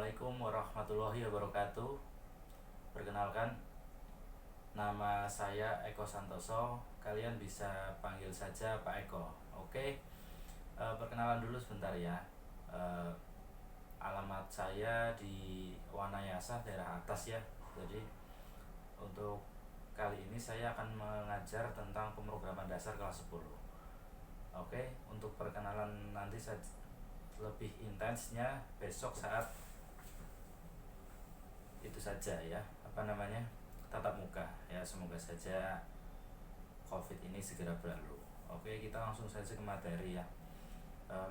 Assalamualaikum warahmatullahi wabarakatuh. Perkenalkan, nama saya Eko Santoso. Kalian bisa panggil saja Pak Eko. Oke. Perkenalan dulu sebentar ya. Eh, Alamat saya di Wanayasa, daerah atas ya. Jadi untuk kali ini saya akan mengajar tentang pemrograman dasar kelas 10. Oke, untuk perkenalan nanti saya lebih intensnya besok saat itu saja ya, tatap muka ya. Semoga saja COVID ini segera berlalu. Oke, kita langsung saja ke materi ya.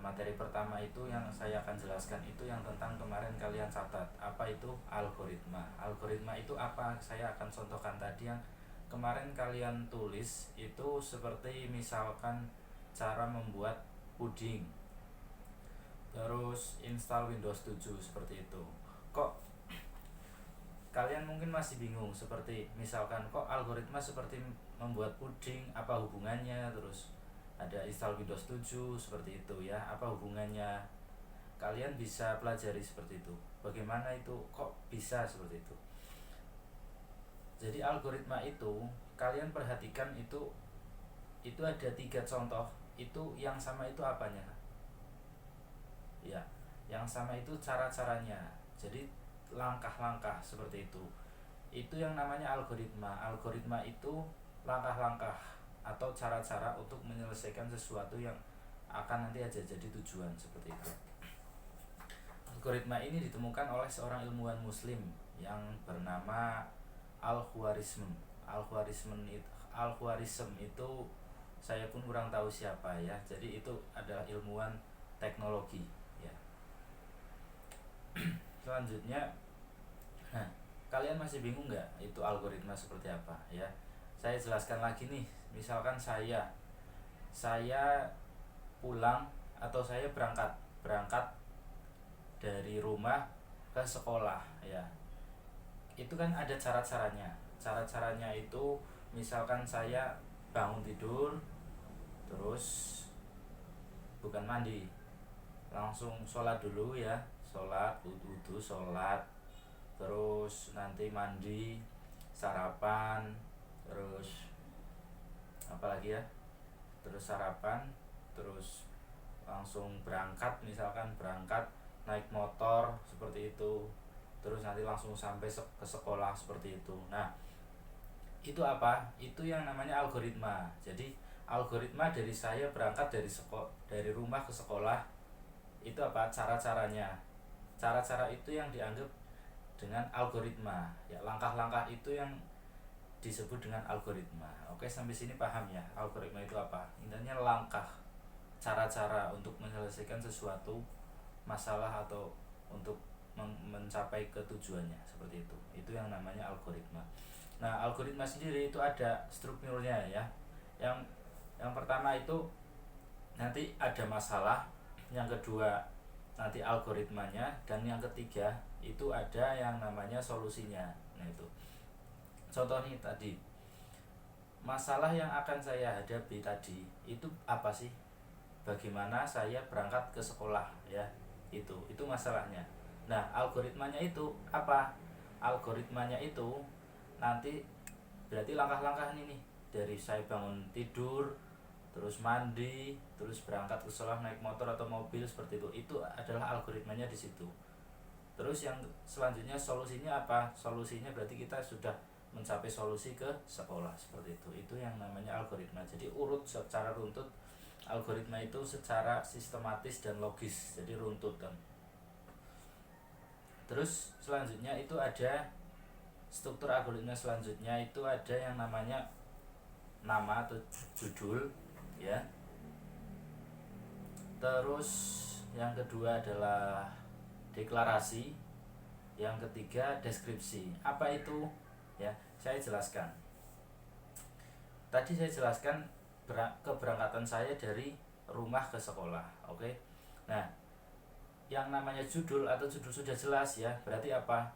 Materi pertama itu yang saya akan jelaskan itu yang tentang kemarin kalian catat, apa itu algoritma. Algoritma itu apa, saya akan contohkan tadi yang kemarin kalian tulis itu, seperti misalkan cara membuat puding, terus install Windows 7 seperti itu. Kok kalian mungkin masih bingung, seperti misalkan kok algoritma seperti membuat puding, apa hubungannya, terus ada install Windows 7 seperti itu ya, apa hubungannya. Kalian bisa pelajari seperti itu, bagaimana itu kok bisa seperti itu. Jadi algoritma itu kalian perhatikan, itu ada 3 contoh. Itu yang sama itu apanya ya, yang sama itu cara-caranya. Jadi langkah-langkah seperti itu yang namanya algoritma. Algoritma itu langkah-langkah atau cara-cara untuk menyelesaikan sesuatu yang akan nanti aja jadi tujuan seperti itu. Algoritma ini ditemukan oleh seorang ilmuwan muslim yang bernama Al-Khwarizm. Al-Khwarizm itu saya pun kurang tahu siapa ya. Jadi itu adalah ilmuwan teknologi ya. Selanjutnya, kalian masih bingung nggak itu algoritma seperti apa ya? Saya jelaskan lagi nih. Misalkan saya pulang atau saya berangkat dari rumah ke sekolah ya. Itu kan ada cara-caranya. Cara-caranya itu misalkan saya bangun tidur, terus bukan mandi, langsung sholat dulu ya. Sholat, wudhu, sholat, terus nanti mandi, sarapan, terus apalagi ya, terus sarapan, terus langsung berangkat, misalkan berangkat naik motor seperti itu, terus nanti langsung sampai ke sekolah seperti itu. Nah, itu apa? Itu yang namanya algoritma. Jadi algoritma dari saya berangkat dari rumah ke sekolah, itu apa? Cara-caranya. Cara-cara itu yang dianggap dengan algoritma ya. Langkah-langkah itu yang disebut dengan algoritma. Oke, sampai sini paham ya algoritma itu apa? Intinya langkah, cara-cara untuk menyelesaikan sesuatu masalah atau untuk mencapai ketujuannya seperti itu. Itu yang namanya algoritma. Nah, algoritma sendiri itu ada strukturnya ya. Yang pertama itu nanti ada masalah, yang kedua nanti algoritmanya, dan yang ketiga itu ada yang namanya solusinya. Nah, itu contoh nih tadi, masalah yang akan saya hadapi tadi itu apa sih? Bagaimana saya berangkat ke sekolah ya, itu masalahnya. Nah, algoritmanya itu apa? Algoritmanya itu nanti berarti langkah-langkah ini nih, dari saya bangun tidur, terus mandi, terus berangkat ke sekolah naik motor atau mobil seperti itu adalah algoritmanya di situ. Terus yang selanjutnya solusinya apa? Solusinya berarti kita sudah mencapai solusi ke sekolah seperti itu yang namanya algoritma. Jadi urut secara runtut, algoritma itu secara sistematis dan logis, jadi runtut kan. Terus selanjutnya itu ada struktur algoritma. Selanjutnya itu ada yang namanya nama atau judul ya. Terus yang kedua adalah deklarasi, yang ketiga deskripsi. Apa itu ya? Saya jelaskan. Tadi saya jelaskan keberangkatan saya dari rumah ke sekolah. Oke. Nah, yang namanya judul atau judul sudah jelas ya. Berarti apa?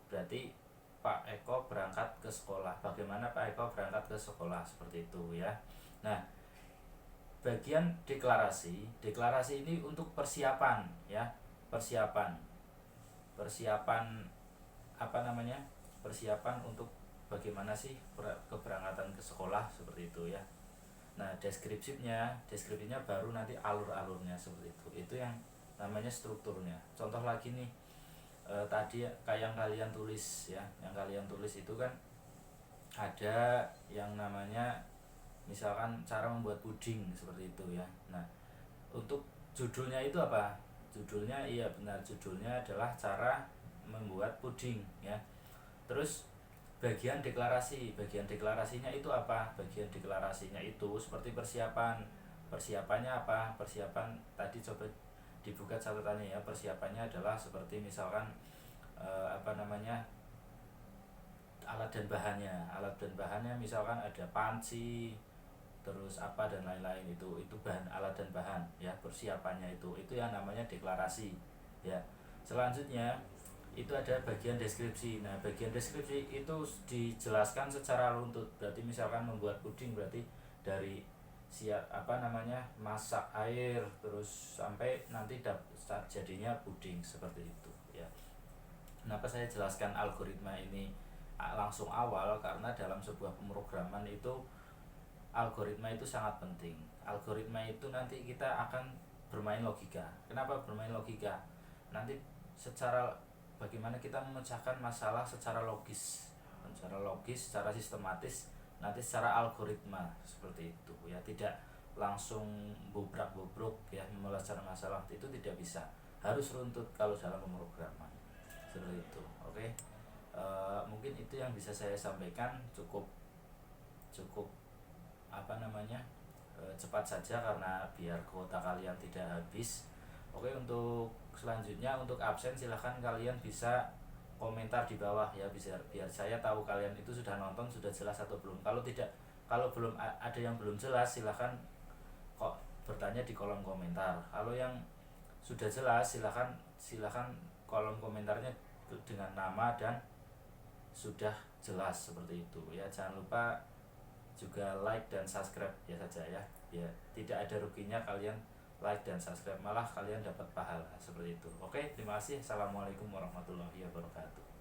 Berarti Pak Eko berangkat ke sekolah. Bagaimana Pak Eko berangkat ke sekolah seperti itu ya. Nah, bagian deklarasi ini untuk persiapan ya, persiapan. persiapan persiapan untuk bagaimana sih keberangkatan ke sekolah seperti itu ya. Nah, deskripsinya baru nanti alur-alurnya seperti itu yang namanya strukturnya. Contoh lagi nih, tadi kayak yang kalian tulis ya, yang kalian tulis itu kan ada yang namanya misalkan cara membuat puding seperti itu ya. Nah, untuk judulnya itu apa? Judulnya iya benar, judulnya adalah cara membuat puding ya. Terus bagian deklarasinya itu apa? Bagian deklarasinya itu seperti persiapannya apa? Persiapan tadi coba dibuka catatannya ya. Persiapannya adalah seperti misalkan alat dan bahannya misalkan ada panci, terus apa dan lain-lain, itu bahan, alat dan bahan ya. Persiapannya itu yang namanya deklarasi ya. Selanjutnya itu ada bagian deskripsi. Nah, bagian deskripsi itu dijelaskan secara runtut. Berarti misalkan membuat puding berarti dari masak air terus sampai nanti jadinya puding seperti itu ya. Kenapa saya jelaskan algoritma ini langsung awal? Karena dalam sebuah pemrograman itu algoritma itu sangat penting. Algoritma itu nanti kita akan bermain logika. Kenapa bermain logika? Nanti bagaimana kita memecahkan masalah secara logis, secara sistematis, nanti secara algoritma seperti itu ya. Tidak langsung bobrok ya menyelesaikan masalah itu, tidak bisa. Harus runtut kalau dalam pemrograman seperti itu. Oke. Mungkin itu yang bisa saya sampaikan. Cukup cepat saja karena biar kuota kalian tidak habis. Oke, untuk selanjutnya untuk absen silahkan kalian bisa komentar di bawah ya, biar saya tahu kalian itu sudah nonton, sudah jelas atau belum. Kalau belum ada yang belum jelas, silahkan kok bertanya di kolom komentar. Kalau yang sudah jelas silahkan kolom komentarnya dengan nama dan sudah jelas seperti itu ya. Jangan lupa juga like dan subscribe ya saja ya. Ya, tidak ada ruginya kalian like dan subscribe, malah kalian dapat pahala seperti itu. Oke, terima kasih. Assalamualaikum warahmatullahi wabarakatuh.